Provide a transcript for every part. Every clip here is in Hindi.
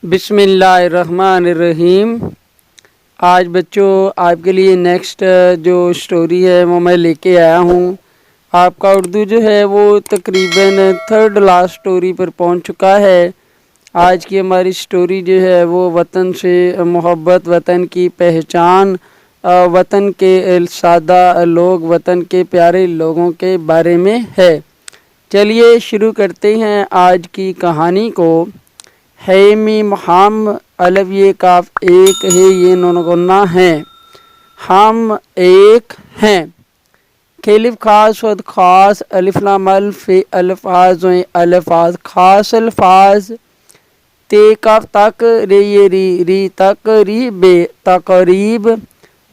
बिस्मिल्लाहिर्रहमानिर्रहीम। आज बच्चों आपके लिए नेक्स्ट जो स्टोरी है वो मैं लेके आया हूँ। आपका उर्दू जो है वो तकरीबन थर्ड लास्ट स्टोरी पर पहुँच चुका है। आज की हमारी स्टोरी जो है वो वतन से मोहब्बत, वतन की पहचान, वतन के सादा लोग, वतन के प्यारे लोगों के बारे में है। चलिए शुरू करते हैं आज की कहानी को। है मीम हम अलफ ये काफ एक है, ये नून गुन्ना है। हम एक हैं। खेलिफ खास वद खास अलिफ लाम अल्फ अल्फाज अल्फाज खास अल्फाज ते काफ तक रे ये री तक री बे तकरीब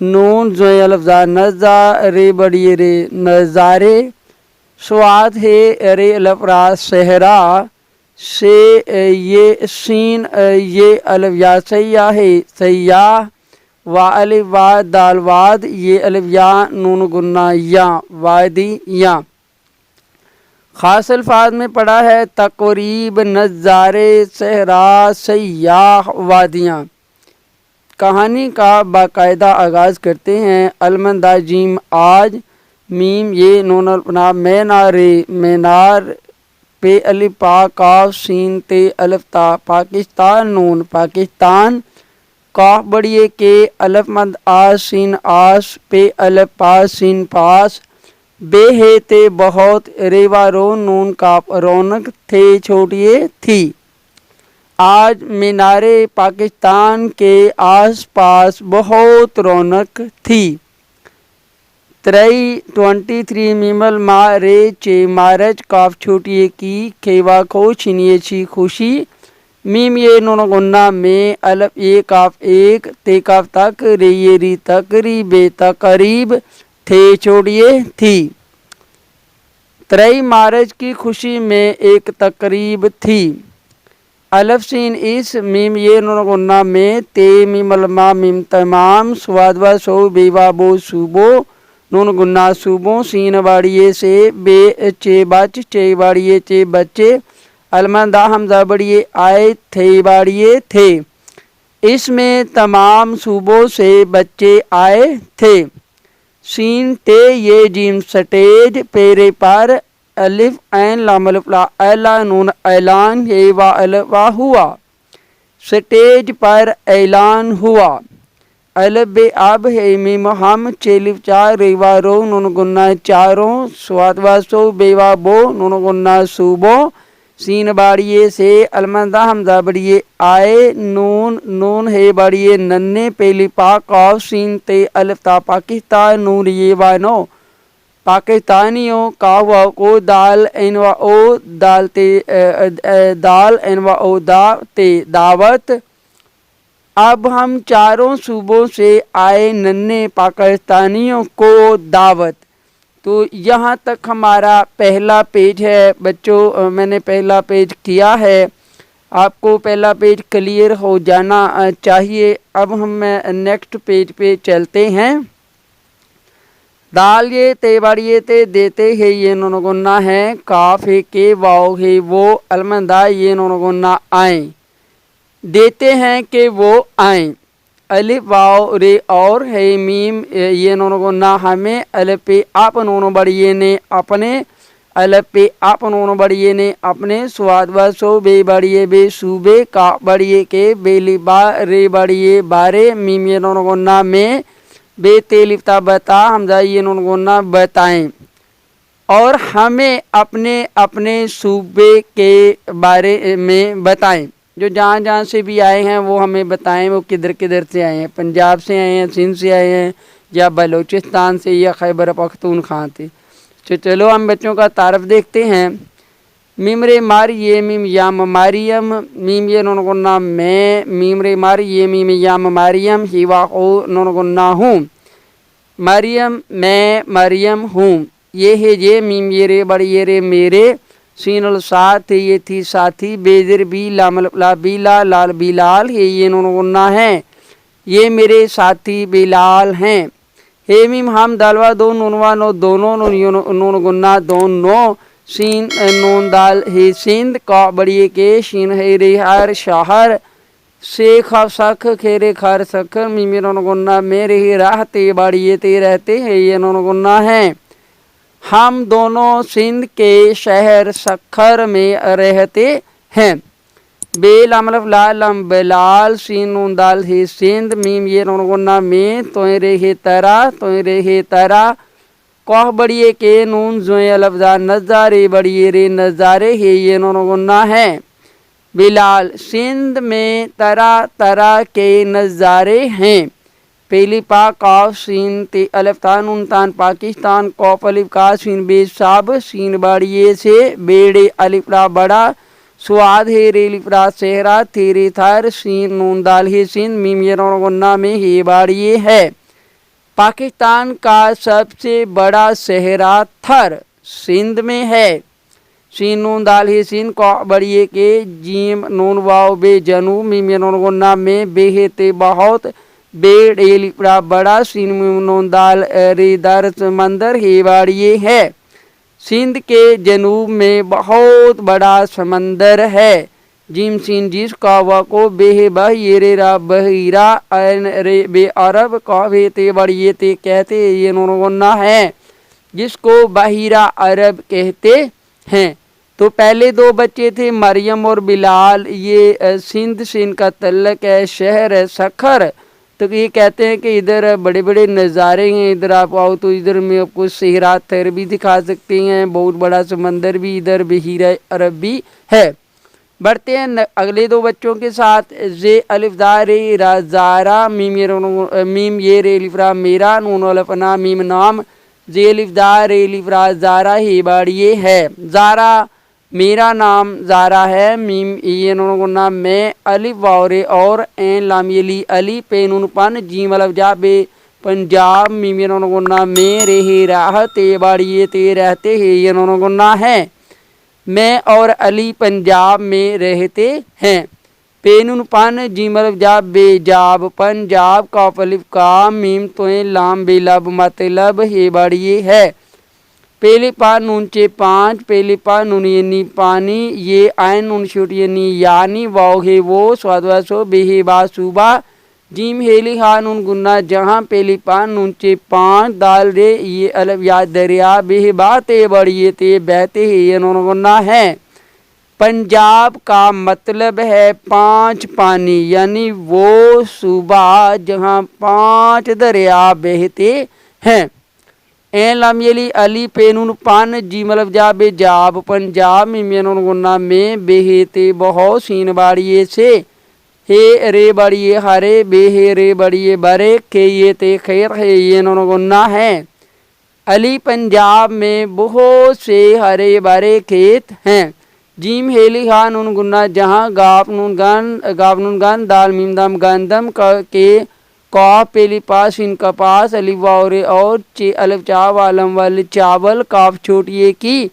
नून जो अल्फजा नजा रे बड़ी रे नज़ारे स्वाद है रे अल्फरा सहरा से ये सीन ये अलफ या सैया है सैयाह वा अलिफ वाद दाल वाद ये अलफ या नून गुन्ना या वादी या। ख़ास अल्फाज में पड़ा है तकरीब नज़ारे सहरा सैयाह वादियाँ। कहानी का बाकायदा आगाज़ करते हैं। अलमंदा जीम आज मीम ये नून अपना मैनारे मैनार पे अलिफ पा काफ सीन ते अलिफ ता पाकिस्तान नून पाकिस्तान काफ बड़िए के अलिफ मद आस सीन आस पे अलिफ पास सीन पास बे है ते बहुत रेवा रो नून काफ रौनक थे छोटिए थी। आज मीनारे पाकिस्तान के आस पास बहुत रौनक थी। 23 मीमल मा रे चे मारज काफ छोटिए की खेवा को छिनिए छी खुशी मीम ये नून गुन्ना में अलफ ये काफ एक ते काफ तक रे ये री तक री बे तकरीब थे छोड़िए थी। 23 मार्च की खुशी में एक तकरीब थी। अलफ सीन इस मीम ये नून गुन्ना में ते मीमल मा मीम तमाम स्वादवा सो बेवा बो सूबो नून गुन्ना सूबों सीन बाड़िए से बे चे बच चे बाड़िए चे बच्चे अलमंदा हमजा बड़िए आए थे बाड़िए थे। इसमें तमाम सूबों से बच्चे आए थे। सीन ते ये जीम स्टेज पेरे पर अलिफ ऐन लाम अलिफ ला ऐला नून ऐलान ये वा अलवा हुआ स्टेज पर ऐलान हुआ। अलफ बे अब है मीम हम चेलिफ चार रेवा रो नून गुन्ना चारों स्वादवा सो बेवा बो नून गुन्ना सूबो सीन बाड़िए से अलमंदा हमजा बड़िए आए नून नून है बड़िए नन्ने पेली पाक ऑफ सीन ते अलिफ ता पाकिस्तान नून ये वानो पाकिस्तानियों का वा को दाल एनवा ओ दाल ते दाल एनवा ओ दा ते दावत। अब हम चारों सूबों से आए नन्हे पाकिस्तानियों को दावत। तो यहाँ तक हमारा पहला पेज है बच्चों। मैंने पहला पेज किया है, आपको पहला पेज क्लियर हो जाना चाहिए। अब हम नेक्स्ट पेज पे चलते हैं। दाल ये ते बाड़िए ते देते है ये नून गुन्ना है काफ है के वाओ है वो अलमंदा ये नून गुन्ना आए देते हैं कि वो आए। अलिफ वाओ रे और है मीम ये नून गुन्ना हमें अलिफ पे आप नून बड़िए ने अपने अलिफ पे आप नून बड़िए ने अपने स्वाद व सो बे बड़िए बे सूबे का बड़िए के बेली बा रे बड़िए बारे मीम ये नून गुन्ना में बे तेलिफ्ता बता हमजा ये नून गुन्ना बताएं और हमें अपने अपने सूबे के बारे में बताएं। जो जहाँ जहाँ से भी आए हैं वो हमें बताएं वो किधर किधर से आए हैं। पंजाब से आए हैं, सिंध से आए हैं या बलूचिस्तान से या खैबर पख्तूनख्वा से। तो चलो हम बच्चों का तारफ़ देखते हैं। मीम रे मारी ये मीम याम मारियम मीम ये नून गुन्ना मैं मीम रे मारी ये मीम याम मारियम हिवा ओ नून गुन्ना हूँ मरियम मैं मरियम हूँ। ये है ये मीम ये रे बड़ी ये रे मेरे सीनल साथ ये थी साथी बेजर बी लामल ला बीला लाल बिलाल है ये नून गुन्ना है ये मेरे साथी बिलाल हैं। हे मीम हम दालवा दो नूनवा नो दोनों नून गुन्ना दोनों सीन नून दाल है सिंध का बड़िए के शीन है रे हर शहर शेख सख खेरे खर सखर मीम गुन्ना मेरे ही रहते बाड़िए ते रहते हैं ये गुन्ना है। हम दोनों सिंध के शहर सखर में रहते हैं। बेला मतलब लाल बेलाल सीन नून दाल ही सिंध मीम ये गुन्ना में तोय रे तरा तोय रे तरा कह बड़िए के नून जोए लफ्जा नजारे बड़िए रे नजारे है ये गुन्ना है। बिलाल सिंध में तरह तरह के नज़ारे हैं। पहली पा काफ सीन ते अलिफ तान उन तान पाकिस्तान कौफ अलिफ का सीन बेसाब सीन बाड़िए से बेड़े अलिफरा बड़ा स्वाद है रे लिफरा सेहरा तेरे थर सीन नून दाल है सिंध मीम ये गुन्ना में ही बाड़िए है। पाकिस्तान का सबसे बड़ा शहरा थर सिंध में है। सीन नून दाल ही सीन कौ बड़िए के जीम नून वाव बे जनू मीम गुन्ना में बेहते बहुत बेड़ एलिपड़ा बड़ा सीन मीम नून दाल रे दर समंदर ही बाड़िए है। सिंध के जनूब में बहुत बड़ा समंदर है। जिम सीन जिस कावा को बेह बह रे रा बहीरा रे बे अरब कावे ते बड़िए ते कहते ये नून गुन्ना है जिसको बहीरा अरब कहते हैं। तो पहले दो बच्चे थे मरियम और बिलाल, ये सिंध सिंध का तल्लक है, शहर है सखर। तो ये कहते हैं कि इधर बड़े बड़े नज़ारे हैं, इधर आप आओ तो इधर में आपको सेहरा थर भी दिखा सकते हैं, बहुत बड़ा समंदर भी इधर बहीरा अरब भी है। बढ़ते हैं अगले दो बच्चों के साथ। जे अलिफदार राजारा मीम ये रे लिफ्रा मेरा नून अलफना मीम नाम जे लिफदार लिफ्रा जारा ही बाड़िए है। जारा मेरा नाम जारा है मीम ये गुन्ना में अलिफ वावरे और एन लामियली अली पे नून पन जी मतलब जा बे पंजाब मीम ये गुन्ना में रे राह ते बाड़िए ते रहते है ये गुन्ना है। मैं और अली पंजाब में रहते हैं। पेनुन पन जी मतलब जा बेजाब पंजाब का अलिफ का मीम तोए लाम बेलब मतलब हे बाड़िए है। पहले पा नून चे पाँच पहले पा नून यानी पानी ये आयन नून छोट यानी वाओ है वो स्वादवा सो बेहे बा सुबा जीम हेली हा नून गुन्ना जहाँ पहली पा नून चे पाँच दाल रे ये अलग याद दरिया बेहे बाते बड़िए ते बहते है ये नून गुन्ना है। पंजाब का मतलब है पांच पानी यानी वो सूबा जहाँ पांच दरिया बहते हैं। ए लामियली अली पेनुन पान जी मतलब जा बेजाब पंजाब में गुन्ना में बेहते बहुत सीन बाड़िए से हे रे बड़िए हरे बेहे रे बड़िए बरे के ये ते खैर है ये गुन्ना है। अली पंजाब में बहुत से हरे भरे खेत हैं। जीम हेली हा नून गुन्ना जहाँ गाप नून गन दाल मीम दम गंदम के कॉफ पेली पास इन कपास अली वावरे और चे अलफ चाव आलम वाले चावल काफ छोटिए की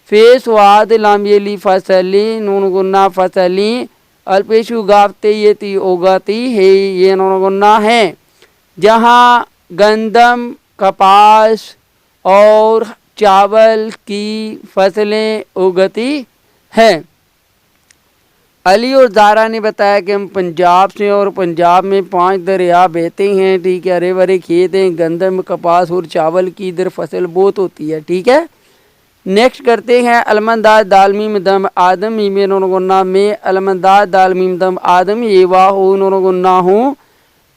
फेस वाद लामियली फसली नून गुन्ना फसली अल्पेशु गावते ये ती उगाती है ये नून गुन्ना है। जहाँ गंदम कपास और चावल की फसलें उगती हैं। अली और जारा ने बताया कि हम पंजाब से और पंजाब में पांच दरिया बहते हैं, ठीक है, हरे भरे खेत हैं, गंदम कपास और चावल की इधर फसल बहुत होती है, ठीक है। नेक्स्ट करते हैं अलमंदाज दालमीम दम आदम मीम गुन्ना में अलमंदाज दालमीम दम आदम ये वाह गुन्ना हूँ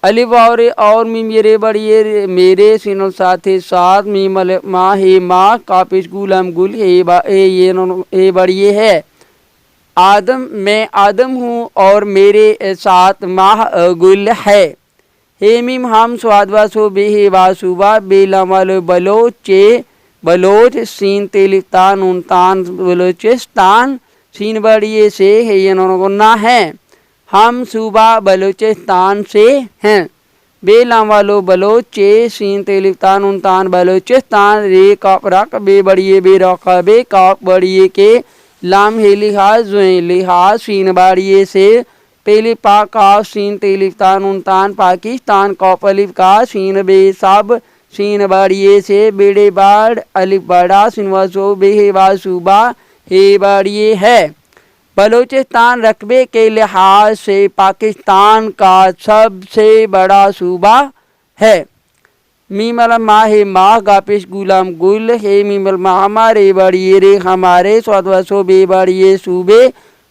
अली वावरे और मीम ये रे बड़िए मेरे सिनो साथे साथ मीम माँ हे माँ कापिश गुलम गुल ये बड़िए है। आदम मैं आदम हूँ और मेरे साथ माह गुल है। हे मीम हम स्वादवा सो बेहे वासुबा बेलामल बलोचे बलोच सीन तेलिफ्तान उनतान बलोचिस्तान सीन बड़िए से है ये गुन्ना है। हम सूबा बलोचिस्तान से हैं। बेलाम वालो बलोचे सीन तेलिफ्तान उनतान बलोचिस्तान रे कापराक बे बड़िए बे रौका बे काप बड़िए के लाम हे लिहाज लिहाज सीन बाड़िए से पहले पा काफ सीन तेलिफ्तान उनतान पाकिस्तान कौप अलिफ का सीन बे सब सीन बाड़िए से बेड़े बाड़ अलिफ बड़ा सिनवा सो बेहे बा सूबा हे बाड़िए है। बलूचिस्तान रकबे के लिहाज से पाकिस्तान का सबसे बड़ा सूबा है। मीमल माह माह गापिश गुलाम गुल हे मीमल माह हमारे बड़िए रे हमारे सौ बे बड़िए सूबे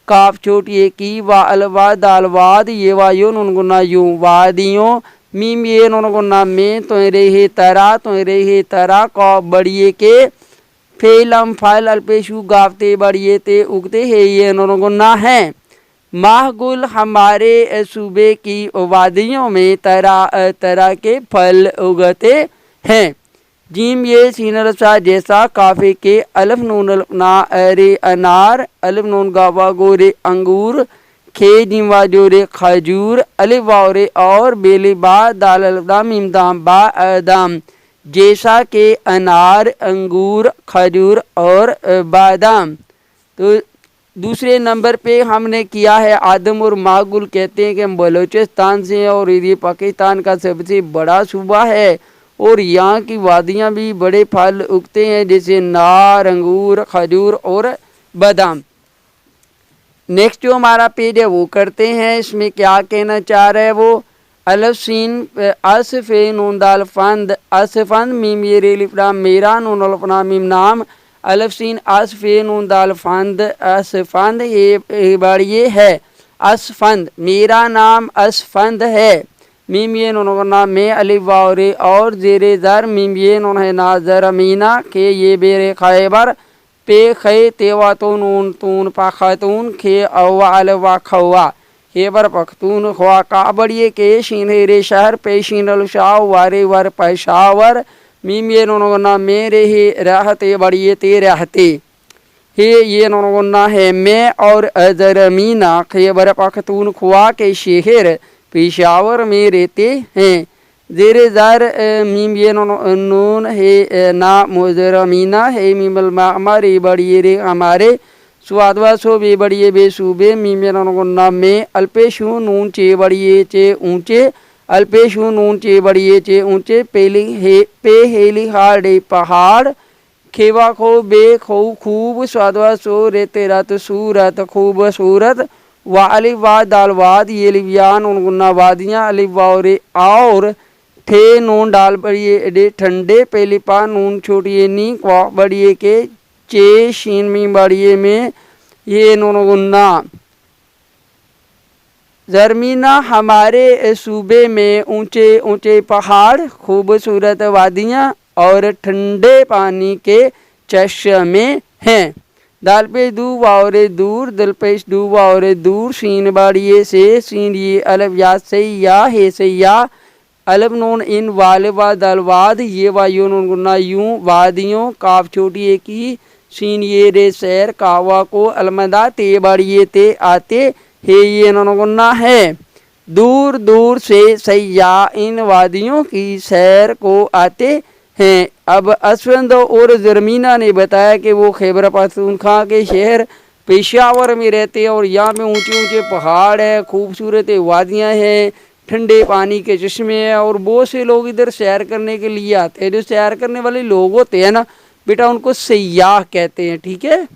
काफ छोटिए की वा अलवा दालवाद ये वायो नुनगुना यूं वादियों मीम ये नुनगुना में तो रे तरा कौफ बड़िए के फेलम फाइल अल्पेशु गावते बड़िए ते उगते है ये नुनगुना है। माहगुल हमारे सूबे की वादियों में तरह तरह के फल उगते हैं। जीम ये सीनरसा जैसा काफ़े के अलफ नून ना रे अनार अलफ नून गावा गोरे अंगूर खे जिमवा जोरे खजूर अलिफ वावरे और बेले बा दालदाम इमदाम बा दाम जैसा के अनार अंगूर खजूर और बादाम। तो दूसरे नंबर पे हमने किया है आदम और मागुल कहते हैं कि हम बलूचिस्तान से हैं और ये पाकिस्तान का सबसे बड़ा सूबा है और यहाँ की वादियाँ भी बड़े फल उगते हैं जैसे नार अंगूर खजूर और बादाम। नेक्स्ट जो हमारा पेज है वो करते हैं। इसमें क्या कहना चाह रहे हैं वो अलफ सीन असफ़े नून दाल फंद असफंद मीम ये रेलिफ्राम मेरा नून अल्फना मीम नाम अलफ सीन असफ़े नून दाल फंद असफंद ये बड़िए है असफंद मेरा नाम असफंद है। मीम ये नून में अलिफ वावरे और जेरे ज़र मीम ये नून है नाजर अमीना के ये बेरे खैबर पे खे तेवा तो नून तून पाखतून खे अवा अलवा खवा हेबर पख्तून ख्वा का बड़िए के शीन रे शहर पे शीन अलशाह वारे वर पेशावर मीम ये नोना मेरे ही रहते बड़िए ते रहते हे ये नोना है मैं और अजरमीना खैबर पख्तून ख्वा के शहर पेशावर में रहते हैं। जेरे ज़र मीम ये नून है ना मुजरमीना है मीमल हमारे बड़िए रे हमारे स्वादवा सो बे बड़िए बेसूबे मीम ये नोना में अल्पेशु नून चे बड़िए चे ऊँचे अल्पेशु नून चे बड़िए चे ऊँचे पे हेली हाड़े पहाड़ खेवा खो बे खो खूब स्वादवा सो रे तेरा तो सूरत खूब सूरत वा अलिफ वा दालवाद ये लिवियान उनगुन्ना वादियाँ अलिफ वावरे और ठे नून डाल बड़िए डे ठंडे पहले पा नून छोटिए नी क्वा बड़िए के चे शीन मी बड़िए में ये नून गुन्ना ज़रमीना हमारे सूबे में ऊंचे ऊंचे पहाड़ खूबसूरत वादियाँ और ठंडे पानी के चश्मे हैं। दाल पे दू वावरे दूर दिल पेश दू वावरे दूर शीन बाड़िए से सीन ये अलफ या सैया है सैया अलफ नून इन वाले वा दलवाद ये वायु नून गुन्ना यूं वादियों काफ छोटी एक ही सीन ये रे सैर कावा को अलमदा ते बाड़िए ते आते हे ये नोनगुन्ना है। दूर दूर से सैयाह इन वादियों की सैर को आते हैं। अब असफंद और ज़रमीना ने बताया कि वो खैबर पख्तूनख्वा के शहर पेशावर में रहते हैं और यहाँ पे ऊंचे ऊंचे पहाड़ है खूबसूरत वादियाँ हैं ठंडे पानी के चश्मे हैं और बहुत से लोग इधर सैर करने के लिए आते हैं। जो सैर करने वाले लोग होते हैं ना बेटा उनको सैयाह कहते हैं। ठीक है।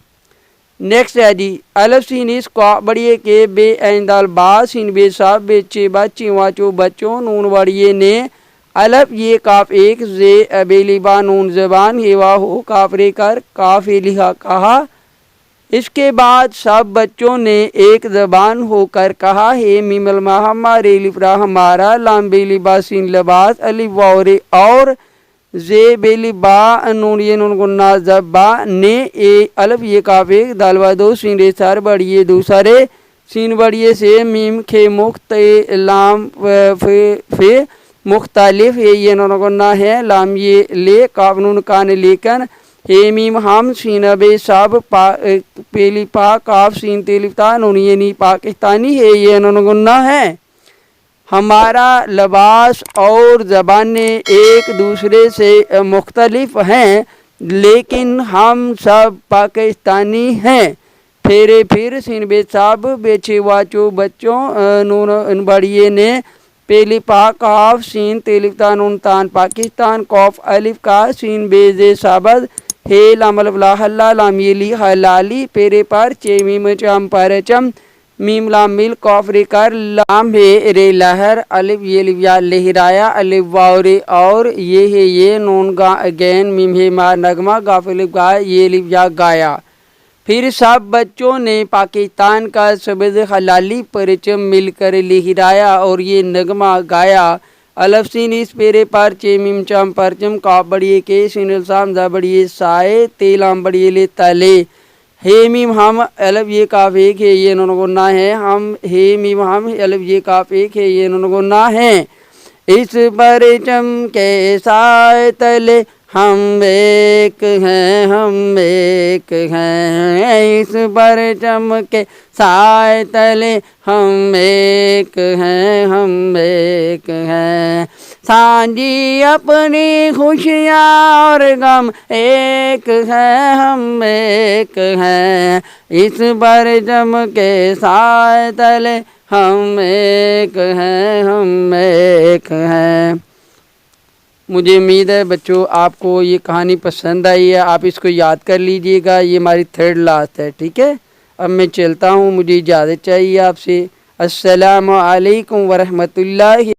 नेक्स्ट है जी अलफ सीन इस बड़िए के बे ऐंदाल बा सीन बे साफ बेचे बच्चे वाचो बच्चों नून बड़िए ने अलफ ये काफ एक जे अबेलिबा नून जबान हेवा हो काफरे कर काफे लिहा कहा। इसके बाद सब बच्चों ने एक जबान होकर कहा हे मीमल हमारे लिफ्रा हमारा लाम बेलिबा सीन लबास अलिफ वावरे और जे बेलिबा नून ये नून गुन्ना जब्बा ने ए अलफ ये काफे दालवा दो सीन रे सार बड़िए दूसरे सीन बड़िए से मीम खे मुख्त लाम फे मुख्तालिफ ये नून गुन्ना है लाम ये ले काफ नून कान लेकन हे मीम हम सीन बे सब पेली पा काफ सीन तेलिफ्ता नून ये नी पाकिस्तानी है ये नून गुन्ना है। हमारा लिबास और ज़बानें एक दूसरे से मुख्तलिफ हैं लेकिन हम सब पाकिस्तानी हैं। फेरे फिर सिन बेसाब बेचे वाचो बच्चों नून बड़िए ने पेली पा काफ सीन तेलिफ्ता नून तान पाकिस्तान कौफ अलिफ का सीन बेजे साबद हे लामल बला हल्ला लाम ये ली हलाली पेरे पर चे मीम चम पर चम मीम लाम मिल कॉफ रे कर लाम हे रे लहर अलिफ ये लिया लहराया अलिफ वाव रे और ये है ये नून गा अगेन मीम हे मा नगमा गाफ अलिफ गा ये लिया गाया। फिर सब बच्चों ने पाकिस्तान का शब्द हलाली परचम मिलकर लहराया और ये नगमा गाया। अलफ सीन इस पेरे पर चे मीम चम परचम का बड़िए के सिनल सामजा बड़िए साए तेलाम बड़िए ले तले हे मीम हम अलफ ये काफ एक है ये नून गुन्ना है हम हे मीम हम अलफ ये काफ एक है ये नून गुन्ना है। इस परचम के साए तले हम एक हैं हम एक हैं इस परचम के साए तले हम एक हैं हम एक हैं। सांझी अपनी खुशियाँ और गम एक हैं हम एक हैं इस परचम के साए तले हम एक हैं हम एक हैं। मुझे उम्मीद है बच्चों आपको ये कहानी पसंद आई है, आप इसको याद कर लीजिएगा। ये हमारी थर्ड लास्ट है, ठीक है। अब मैं चलता हूँ, मुझे इजाज़त चाहिए आपसे। अस्सलामु अलैकुम वरहमतुल्लाहि